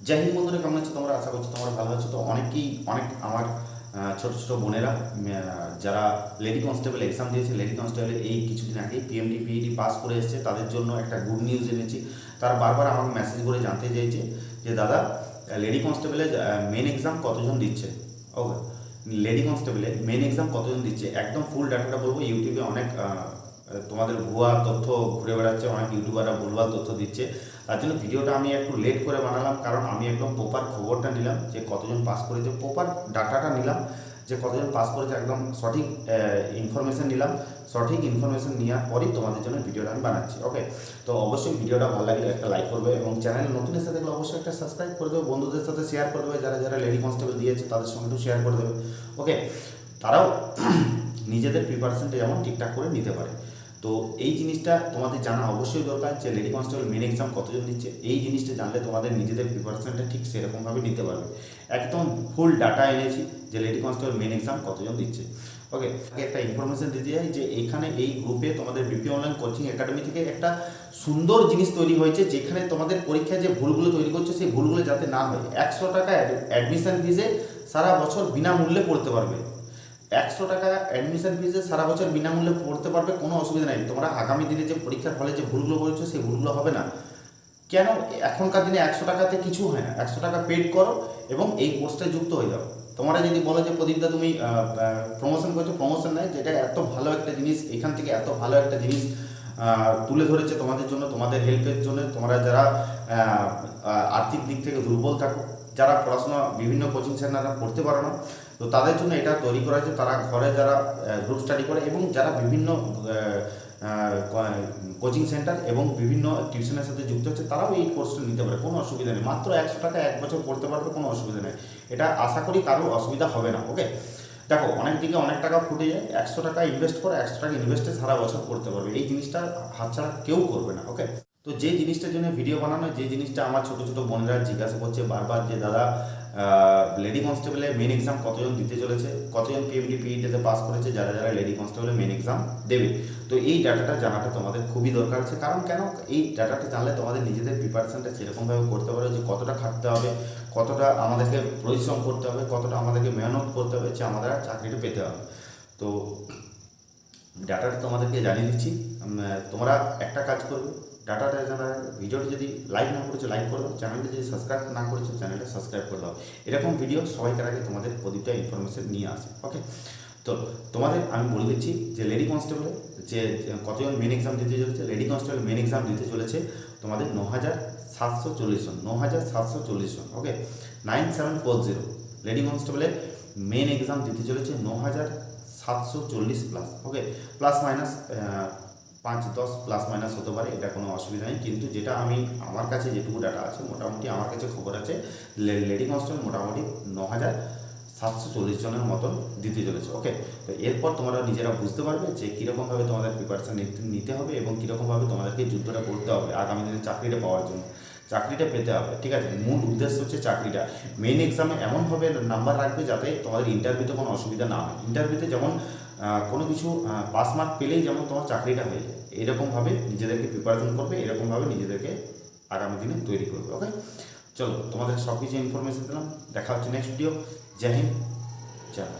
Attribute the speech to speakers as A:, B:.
A: জয় হিন্দ বন্ধুরা, কেমন আছো তোমরা? আশা করছি তোমরা ভালো আছো। তো অনেক আমার ছোট ছোট বোনেরা যারা লেডি কনস্টেবল এক্সাম দিয়েছে, লেডি কনস্টেবলে এই কিছুদিন আগে পিএমটি পিইটি পাস করে এসেছে, তাদের জন্য একটা গুড নিউজ এনেছি। তারা বারবার আমাকে মেসেজ করে জানতে চাইছে যে দাদা, লেডি কনস্টেবলে মেন এক্সাম কতজন দিচ্ছে। ওকে, লেডি কনস্টেবলে মেন এক্সাম কতজন দিচ্ছে একদম ফুল ডাটাটা বলবো। ইউটিউবে অনেক তোমাদের ভুয়া তথ্য ঘুরে বেড়াচ্ছে, অনেক ইউটিউবাররা ভুলভাল তথ্য দিচ্ছে। তার জন্য ভিডিওটা আমি একটু লেট করে বানালাম, কারণ আমি একদম প্রপার খবরটা নিলাম যে কতজন পাস করেছে, প্রপার ডাটাটা নিলাম যে কতজন পাস করেছে, একদম সঠিক ইনফরমেশন নিলাম। সঠিক ইনফরমেশন নেওয়ার পরই তোমাদের জন্য ভিডিওটা আমি বানাচ্ছি। ওকে, তো অবশ্যই ভিডিওটা ভালো লাগলে একটা লাইক করবে এবং চ্যানেল নতুন এসে দেখলে অবশ্যই একটা সাবস্ক্রাইব করে দেবে, বন্ধুদের সাথে শেয়ার করে দেবে, যারা যারা লেডি কনস্টেবল দিয়েছে তাদের সঙ্গে একটু শেয়ার করে দেবে। ওকে, তারাও নিজেদের প্রিপারেশনটা যেমন ঠিকঠাক করে নিতে পারে। তো এই জিনিসটা তোমাদের জানা অবশ্যই দরকার যে লেডি কনস্টেবল মেন এক্সাম কতজন দিচ্ছে। এই জিনিসটা জানলে তোমাদের নিজেদের প্রিপারেশনটা ঠিক সেরকমভাবে নিতে পারবে। একদম ফুল ডাটা এনেছি যে লেডি কনস্টেবল মেন এক্সাম কতজন দিচ্ছে। ওকে, একটা ইনফরমেশন দিতে চাই যে এইখানে এই গ্রুপে তোমাদের বিপি অনলাইন কোচিং একাডেমি থেকে একটা সুন্দর জিনিস তৈরি হয়েছে, যেখানে তোমাদের পরীক্ষায় যে ভুলগুলো তৈরি করছে সেই ভুলগুলো যাতে না হয়। 100 টাকা অ্যাডমিশন ফিজে সারা বছর বিনামূল্যে পড়তে পারবে। 100 টাকা অ্যাডমিশন ফিজে সারা বছর বিনামূল্যে পড়তে পারবে, কোনো অসুবিধা নেই। তোমরা আগামী দিনে যে পরীক্ষার হলে যে ভুলগুলো করেছো সেই ভুলগুলো হবে না। কেন? এখনকার দিনে 100 টাকাতে কিছু হয় না। 100 টাকা পেড করো এবং এই কোর্সটায় যুক্ত হয়ে যাও। তোমরা যদি বলো যে প্রদীপদা তুমি প্রমোশন করছো, প্রমোশন নেই, যেটা এত ভালো একটা জিনিস, এখান থেকে এত ভালো একটা জিনিস তুলে ধরেছে তোমাদের জন্য, তোমাদের হেল্পের জন্য। তোমরা যারা আর্থিক দিক থেকে দুর্বল থাকো, যারা পড়াশোনা বিভিন্ন কোচিং সেন্টারে পড়তে পারো না, তো তাদের জন্য এটা তৈরি করা হয়েছে। তারা ঘরে যারা গ্রুপ স্টাডি করে এবং যারা বিভিন্ন কোচিং সেন্টার এবং বিভিন্ন টিউশনের সাথে যুক্ত হচ্ছে, তারাও এই কোর্সটা নিতে পারে, কোনো অসুবিধা নেই। মাত্র 100 টাকা 1 বছর পড়তে পারবে, কোনো অসুবিধা নেই। এটা আশা করি কারো অসুবিধা হবে না। ওকে, দেখো অনেক দিকে অনেক টাকা ফুটে যায়, 100 টাকা ইনভেস্ট করে 100 টাকা ইনভেস্টে সারা বছর করতে পারবে। এই জিনিসটা হাতছাড়া কেউ করবে না। ওকে, তো যে জিনিসটার জন্য ভিডিও বানানো, যে জিনিসটা আমার ছোটো ছোটো বোনেরা জিজ্ঞাসা করছে বারবার যে দাদা লেডি কনস্টেবলে মেন এক্সাম কতজন দিতে চলেছে, কতজন পিএমটি পিইটিতে পাস করেছে, যারা যারা লেডি কনস্টেবলে মেন এক্সাম দেবে। তো এই ডাটাটা জানাটা তোমাদের খুবই দরকার আছে। কারণ কেন? এই ডাটাটা জানলে তোমাদের নিজেদের প্রিপারেশনটা সেরকমভাবে করতে পারো যে কতটা খাটতে হবে, কতটা আমাদেরকে পরিশ্রম করতে হবে, কতটা আমাদেরকে মেহনত করতে হবে যে আমাদের চাকরিটা পেতে হবে। তো ডাটাটা তোমাদেরকে জানিয়ে দিচ্ছি। তোমরা একটা কাজ করবে, ডাটাটা জানার ভিডিওটি যদি লাইক না করেছো লাইক করে দাও, চ্যানেলটা যদি সাবস্ক্রাইব না করেছো চ্যানেলটা সাবস্ক্রাইব করে দাও। এরকম ভিডিও সবাইকার আগে তোমাদের প্রতিটা ইনফরমেশন নিয়ে আসে। ওকে, তো তোমাদের আমি বলে দিচ্ছি যে লেডি কনস্টেবলে যে কতজন মেন এক্সাম দিতে চলেছে। লেডি কনস্টেবল মেন এক্সাম দিতে চলেছে তোমাদের 9740 জন, 9740 জন। ওকে, 9740 লেডি কনস্টেবলের মেন এক্সাম দিতে চলেছে 9740 প্লাস। ওকে, প্লাস মাইনাস 5-10 প্লাস মাইনাস হতে পারে, এটা কোনো অসুবিধা নেই। কিন্তু যেটা আমি আমার কাছে যেটুকু ডাটা আছে, মোটামুটি আমার কাছে খবর আছে লেডি কনস্টেবল মোটামুটি 9740 জনের মতন দিতে চলেছে। ওকে, তো এরপর তোমরা নিজেরা বুঝতে পারবে যে কীরকমভাবে তোমাদের প্রিপারেশান নিতে হবে এবং কীরকমভাবে তোমাদেরকে যুদ্ধটা করতে হবে আগামী দিনে চাকরিটা পাওয়ার জন্য, চাকরিটা পেতে হবে। ঠিক আছে, মূল উদ্দেশ্য হচ্ছে চাকরিটা। মেন এক্সামে এমনভাবে নাম্বার রাখবে যাতে তোমাদের ইন্টারভিউতে কোনো অসুবিধা না হয়। ইন্টারভিউতে যেমন কোনো কিছু পাস মার্ক পেলেই যেমন তোমার চাকরিটা হয়ে যায়, এরকমভাবে নিজেদেরকে প্রিপারেশন করবে, এরকমভাবে নিজেদেরকে আগামী দিনে তৈরি করবে। ওকে, চলো তোমাদের সব কিছু ইনফরমেশন দিলাম। দেখা হচ্ছে নেক্সট ভিডিও। জয় হিন্দ, জয়।